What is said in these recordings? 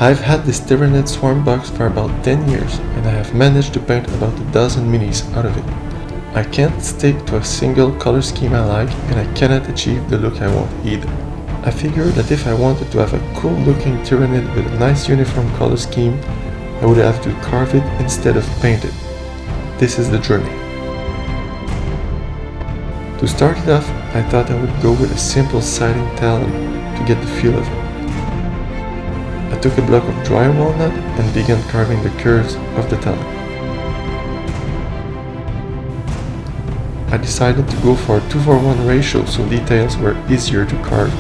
I've had this Tyranid swarm box for about 10 years and I have managed to paint about a dozen minis out of it. I can't stick to a single color scheme I like and I cannot achieve the look I want either. I figured that if I wanted to have a cool looking Tyranid with a nice uniform color scheme, I would have to carve it instead of paint it. This is the journey. To start it off, I thought I would go with a simple Scything Talon to get the feel of it. I took a block of dry walnut and began carving the curves of the talon. I decided to go for a 2:1 ratio so details were easier to carve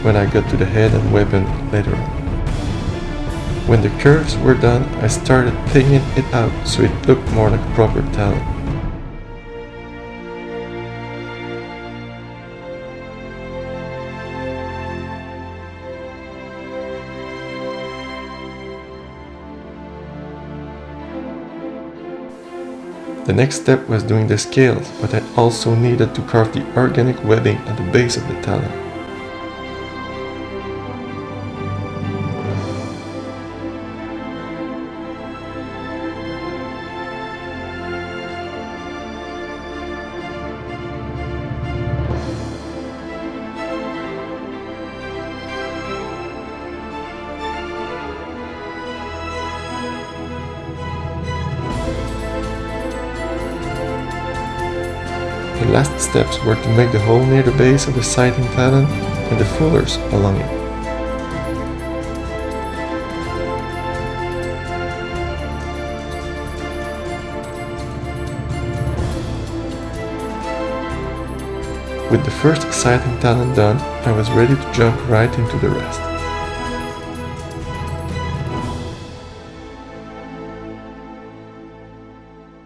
when I got to the head and weapon later on. When the curves were done, I started thinning it out so it looked more like a proper talon. The next step was doing the scales, but I also needed to carve the organic webbing at the base of the talon. The last steps were to make the hole near the base of the Scything Talon and the fullers along it. With the first Scything Talon done, I was ready to jump right into the rest.